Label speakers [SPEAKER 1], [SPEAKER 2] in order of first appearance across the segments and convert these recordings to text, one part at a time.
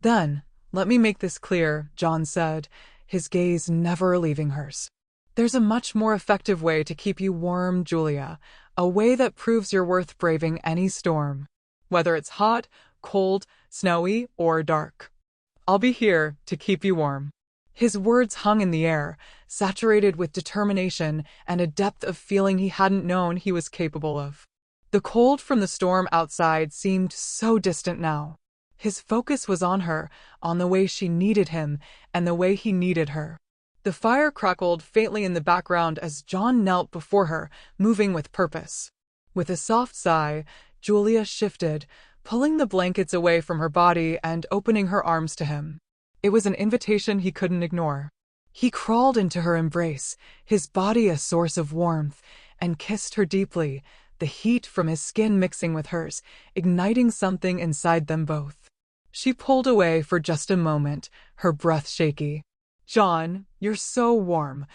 [SPEAKER 1] Then, let me make this clear, John said, his gaze never leaving hers. There's a much more effective way to keep you warm, Julia, a way that proves you're worth braving any storm. Whether it's hot, cold, snowy, or dark. I'll be here to keep you warm. His words hung in the air, saturated with determination and a depth of feeling he hadn't known he was capable of. The cold from the storm outside seemed so distant now. His focus was on her, on the way she needed him, and the way he needed her. The fire crackled faintly in the background as John knelt before her, moving with purpose. With a soft sigh, Julia shifted, pulling the blankets away from her body and opening her arms to him. It was an invitation he couldn't ignore. He crawled into her embrace, his body a source of warmth, and kissed her deeply, the heat from his skin mixing with hers, igniting something inside them both. She pulled away for just a moment, her breath shaky. "John, you're so warm.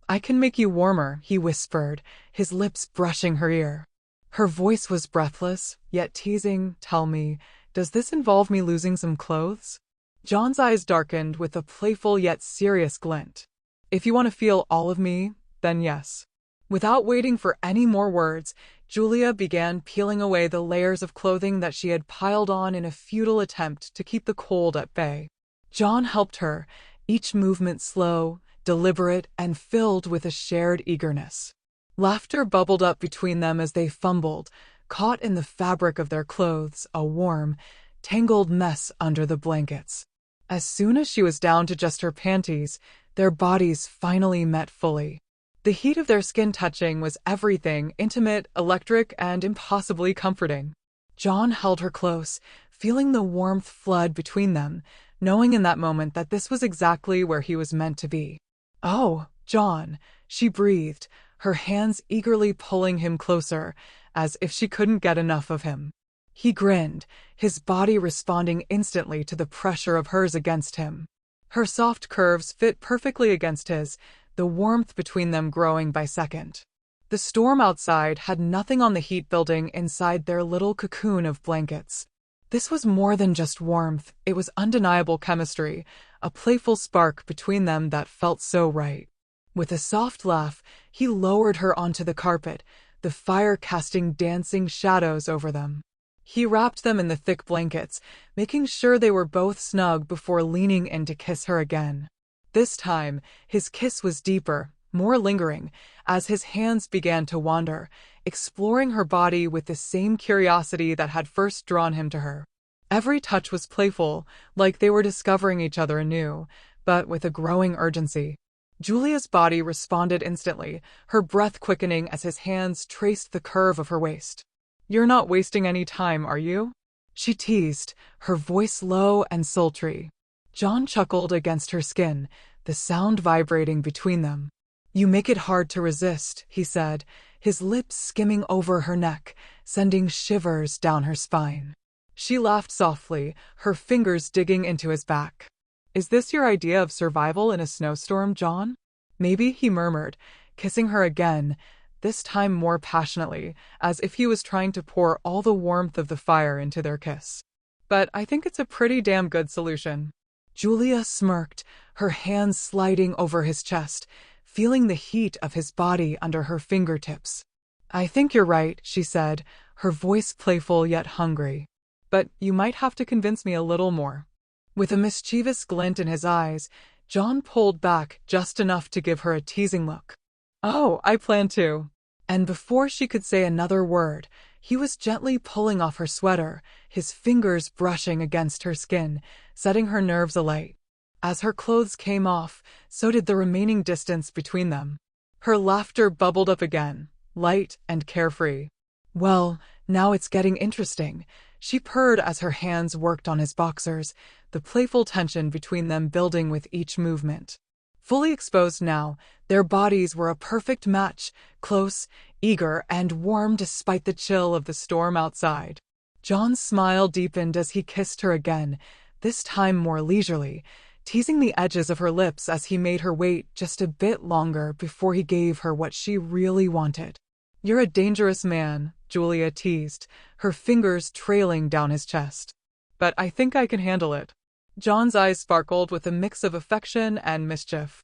[SPEAKER 1] I can make you warmer," he whispered, his lips brushing her ear. Her voice was breathless, yet teasing. "Tell me, does this involve me losing some clothes?" John's eyes darkened with a playful yet serious glint. "If you want to feel all of me, then yes." Without waiting for any more words, Julia began peeling away the layers of clothing that she had piled on in a futile attempt to keep the cold at bay. John helped her, each movement slow, deliberate, and filled with a shared eagerness. Laughter bubbled up between them as they fumbled, caught in the fabric of their clothes, a warm, tangled mess under the blankets. As soon as she was down to just her panties, their bodies finally met fully. The heat of their skin touching was everything, intimate, electric, and impossibly comforting. John held her close, feeling the warmth flood between them, knowing in that moment that this was exactly where he was meant to be. "Oh, John," she breathed, her hands eagerly pulling him closer, as if she couldn't get enough of him. He grinned, his body responding instantly to the pressure of hers against him. Her soft curves fit perfectly against his, the warmth between them growing by second. The storm outside had nothing on the heat building inside their little cocoon of blankets. This was more than just warmth, it was undeniable chemistry, a playful spark between them that felt so right. With a soft laugh, he lowered her onto the carpet, the fire casting dancing shadows over them. He wrapped them in the thick blankets, making sure they were both snug before leaning in to kiss her again. This time, his kiss was deeper, more lingering, as his hands began to wander, exploring her body with the same curiosity that had first drawn him to her. Every touch was playful, like they were discovering each other anew, but with a growing urgency. Julia's body responded instantly, her breath quickening as his hands traced the curve of her waist. "You're not wasting any time, are you?" she teased, her voice low and sultry. John chuckled against her skin, the sound vibrating between them. "You make it hard to resist," he said, his lips skimming over her neck, sending shivers down her spine. She laughed softly, her fingers digging into his back. "Is this your idea of survival in a snowstorm, John?" "Maybe," he murmured, kissing her again, this time more passionately, as if he was trying to pour all the warmth of the fire into their kiss. "But I think it's a pretty damn good solution." Julia smirked, her hands sliding over his chest, feeling the heat of his body under her fingertips. "I think you're right," she said, her voice playful yet hungry. "But you might have to convince me a little more." With a mischievous glint in his eyes, John pulled back just enough to give her a teasing look. "Oh, I plan to." And before she could say another word, he was gently pulling off her sweater, his fingers brushing against her skin, setting her nerves alight. As her clothes came off, so did the remaining distance between them. Her laughter bubbled up again, light and carefree. "Well, now it's getting interesting," she purred as her hands worked on his boxers, the playful tension between them building with each movement. Fully exposed now, their bodies were a perfect match, close, eager, and warm despite the chill of the storm outside. John's smile deepened as he kissed her again, this time more leisurely, teasing the edges of her lips as he made her wait just a bit longer before he gave her what she really wanted. "You're a dangerous man," Julia teased, her fingers trailing down his chest. "But I think I can handle it." John's eyes sparkled with a mix of affection and mischief.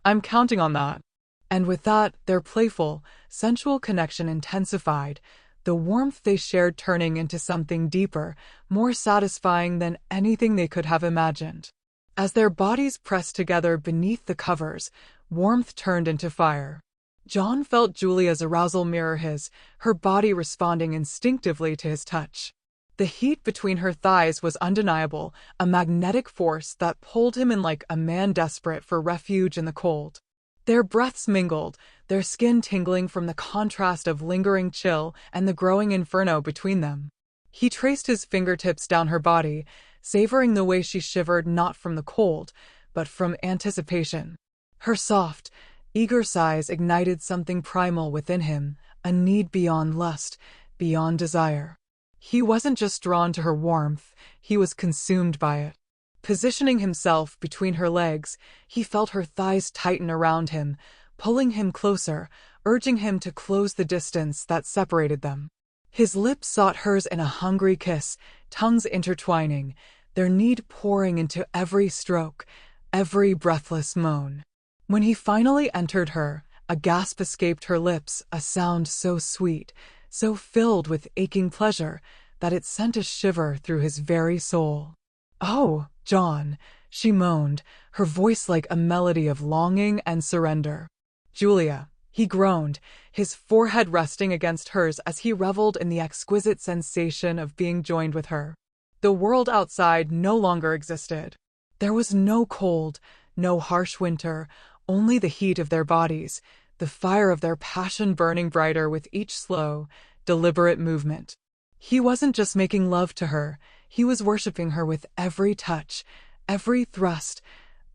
[SPEAKER 1] "I'm counting on that." And with that, their playful, sensual connection intensified, the warmth they shared turning into something deeper, more satisfying than anything they could have imagined. As their bodies pressed together beneath the covers, warmth turned into fire. John felt Julia's arousal mirror his, her body responding instinctively to his touch. The heat between her thighs was undeniable, a magnetic force that pulled him in like a man desperate for refuge in the cold. Their breaths mingled, their skin tingling from the contrast of lingering chill and the growing inferno between them. He traced his fingertips down her body, savoring the way she shivered not from the cold, but from anticipation. Her soft, eager sighs ignited something primal within him, a need beyond lust, beyond desire. He wasn't just drawn to her warmth, he was consumed by it. Positioning himself between her legs, he felt her thighs tighten around him, pulling him closer, urging him to close the distance that separated them. His lips sought hers in a hungry kiss, tongues intertwining, their need pouring into every stroke, every breathless moan. When he finally entered her, a gasp escaped her lips, a sound so sweet, so filled with aching pleasure, that it sent a shiver through his very soul. "Oh, John," she moaned, her voice like a melody of longing and surrender. "Julia," he groaned, his forehead resting against hers as he reveled in the exquisite sensation of being joined with her. The world outside no longer existed. There was no cold, no harsh winter, only the heat of their bodies, the fire of their passion burning brighter with each slow, deliberate movement. He wasn't just making love to her, he was worshipping her with every touch, every thrust,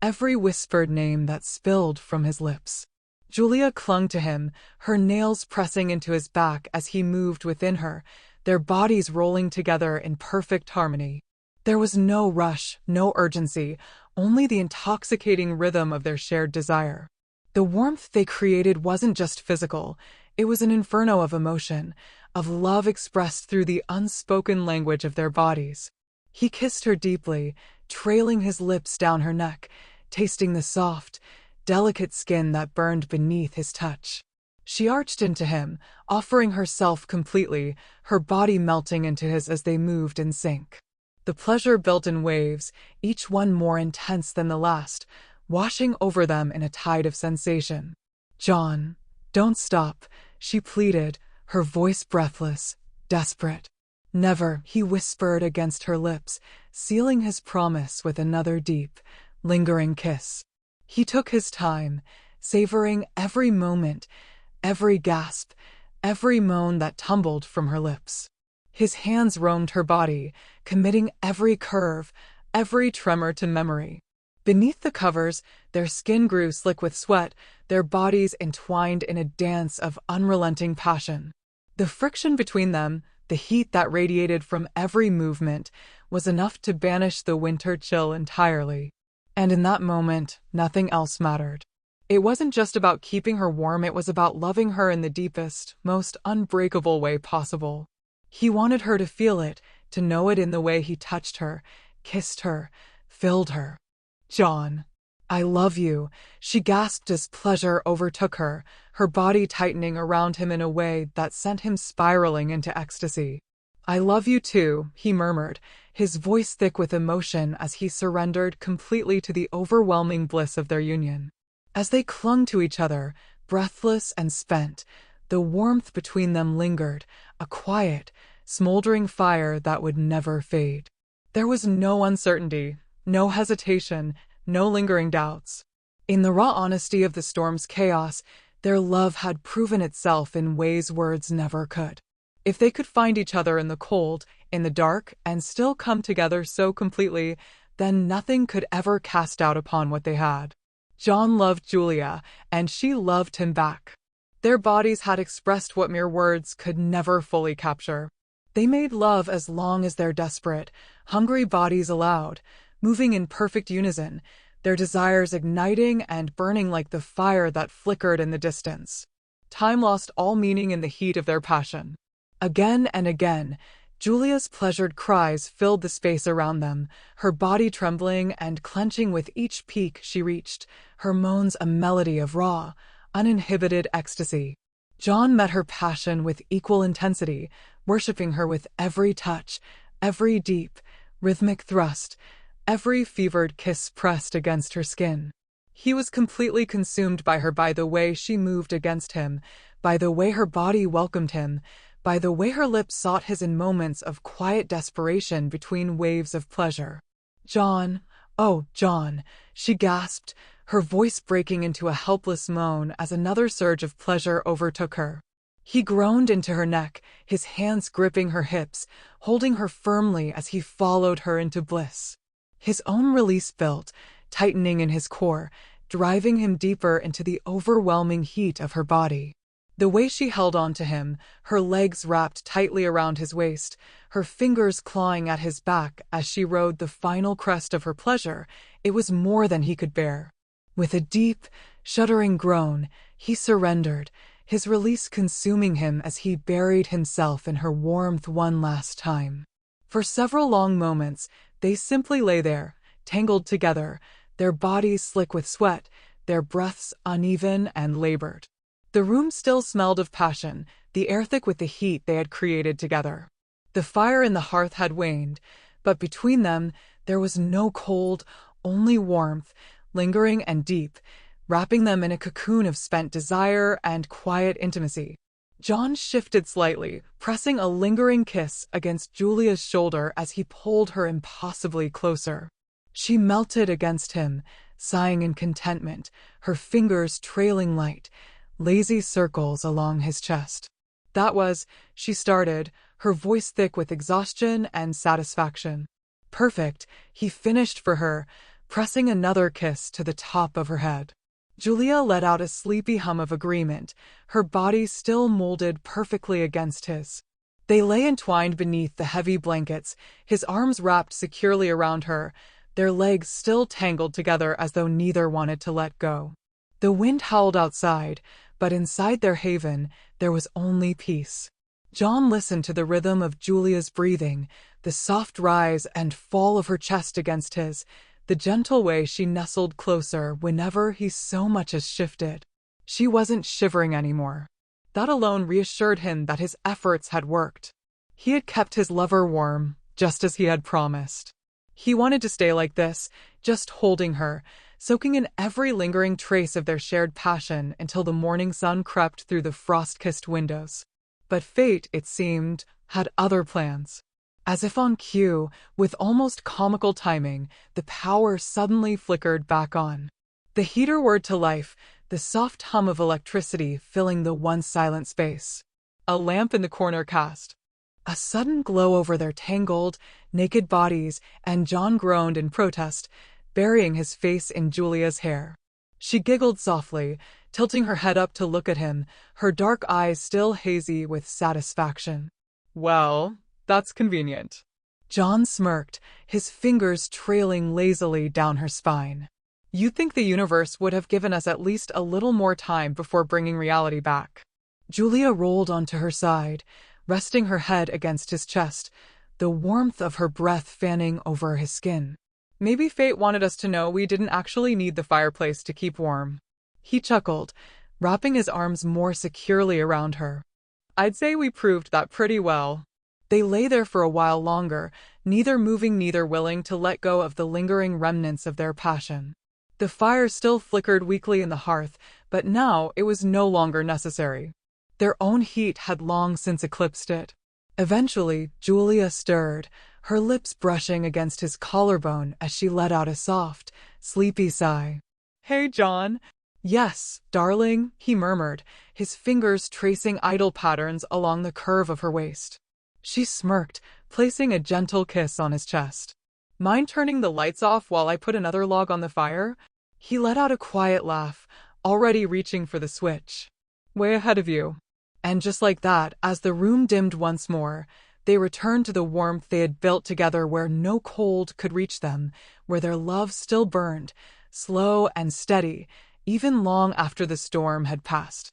[SPEAKER 1] every whispered name that spilled from his lips. Julia clung to him, her nails pressing into his back as he moved within her, their bodies rolling together in perfect harmony. There was no rush, no urgency, only the intoxicating rhythm of their shared desire. The warmth they created wasn't just physical, it was an inferno of emotion, of love expressed through the unspoken language of their bodies. He kissed her deeply, trailing his lips down her neck, tasting the soft, delicate skin that burned beneath his touch. She arched into him, offering herself completely, her body melting into his as they moved in sync. The pleasure built in waves, each one more intense than the last, washing over them in a tide of sensation. "John, don't stop," she pleaded, her voice breathless, desperate. "Never," he whispered against her lips, sealing his promise with another deep, lingering kiss. He took his time, savoring every moment, every gasp, every moan that tumbled from her lips. His hands roamed her body, committing every curve, every tremor to memory. Beneath the covers, their skin grew slick with sweat, their bodies entwined in a dance of unrelenting passion. The friction between them, the heat that radiated from every movement, was enough to banish the winter chill entirely. And in that moment, nothing else mattered. It wasn't just about keeping her warm, it was about loving her in the deepest, most unbreakable way possible. He wanted her to feel it, to know it in the way he touched her, kissed her, filled her. "John, I love you," she gasped as pleasure overtook her, her body tightening around him in a way that sent him spiraling into ecstasy. "I love you too," he murmured, his voice thick with emotion as he surrendered completely to the overwhelming bliss of their union. As they clung to each other, breathless and spent, the warmth between them lingered, a quiet, smoldering fire that would never fade. There was no uncertainty, no hesitation, no lingering doubts. In the raw honesty of the storm's chaos, their love had proven itself in ways words never could. If they could find each other in the cold, in the dark, and still come together so completely, then nothing could ever cast doubt upon what they had. John loved Julia, and she loved him back. Their bodies had expressed what mere words could never fully capture. They made love as long as their desperate, hungry bodies allowed, moving in perfect unison, their desires igniting and burning like the fire that flickered in the distance. Time lost all meaning in the heat of their passion. Again and again, Julia's pleasured cries filled the space around them, her body trembling and clenching with each peak she reached, her moans a melody of raw, uninhibited ecstasy. John met her passion with equal intensity, worshipping her with every touch, every deep, rhythmic thrust, every fevered kiss pressed against her skin. He was completely consumed by her, by the way she moved against him, by the way her body welcomed him, by the way her lips sought his in moments of quiet desperation between waves of pleasure. "John, oh, John," she gasped, her voice breaking into a helpless moan as another surge of pleasure overtook her. He groaned into her neck, his hands gripping her hips, holding her firmly as he followed her into bliss. His own release built, tightening in his core, driving him deeper into the overwhelming heat of her body. The way she held on to him, her legs wrapped tightly around his waist, her fingers clawing at his back as she rode the final crest of her pleasure, it was more than he could bear. With a deep, shuddering groan, he surrendered, his release consuming him as he buried himself in her warmth one last time. For several long moments, they simply lay there, tangled together, their bodies slick with sweat, their breaths uneven and labored. The room still smelled of passion, the air thick with the heat they had created together. The fire in the hearth had waned, but between them there was no cold, only warmth, lingering and deep, wrapping them in a cocoon of spent desire and quiet intimacy. John shifted slightly, pressing a lingering kiss against Julia's shoulder as he pulled her impossibly closer. She melted against him, sighing in contentment, her fingers trailing light, lazy circles along his chest. "That was," she started, her voice thick with exhaustion and satisfaction. "Perfect," he finished for her, pressing another kiss to the top of her head. Julia let out a sleepy hum of agreement, her body still molded perfectly against his. They lay entwined beneath the heavy blankets, his arms wrapped securely around her, their legs still tangled together as though neither wanted to let go. The wind howled outside, but inside their haven, there was only peace. John listened to the rhythm of Julia's breathing, the soft rise and fall of her chest against his, the gentle way she nestled closer whenever he so much as shifted. She wasn't shivering anymore. That alone reassured him that his efforts had worked. He had kept his lover warm, just as he had promised. He wanted to stay like this, just holding her, soaking in every lingering trace of their shared passion until the morning sun crept through the frost-kissed windows. But fate, it seemed, had other plans. As if on cue, with almost comical timing, the power suddenly flickered back on. The heater whirred to life, the soft hum of electricity filling the once silent space. A lamp in the corner cast a sudden glow over their tangled, naked bodies, and John groaned in protest, burying his face in Julia's hair. She giggled softly, tilting her head up to look at him, her dark eyes still hazy with satisfaction. "Well, that's convenient." John smirked, his fingers trailing lazily down her spine. "You'd think the universe would have given us at least a little more time before bringing reality back." Julia rolled onto her side, resting her head against his chest, the warmth of her breath fanning over his skin. "Maybe fate wanted us to know we didn't actually need the fireplace to keep warm." He chuckled, wrapping his arms more securely around her. "I'd say we proved that pretty well." They lay there for a while longer, neither moving, neither willing to let go of the lingering remnants of their passion. The fire still flickered weakly in the hearth, but now it was no longer necessary. Their own heat had long since eclipsed it. Eventually, Julia stirred, her lips brushing against his collarbone as she let out a soft, sleepy sigh. "Hey, John." "Yes, darling," he murmured, his fingers tracing idle patterns along the curve of her waist. She smirked, placing a gentle kiss on his chest. "Mind turning the lights off while I put another log on the fire?" He let out a quiet laugh, already reaching for the switch. "Way ahead of you." And just like that, as the room dimmed once more, they returned to the warmth they had built together, where no cold could reach them, where their love still burned, slow and steady, even long after the storm had passed.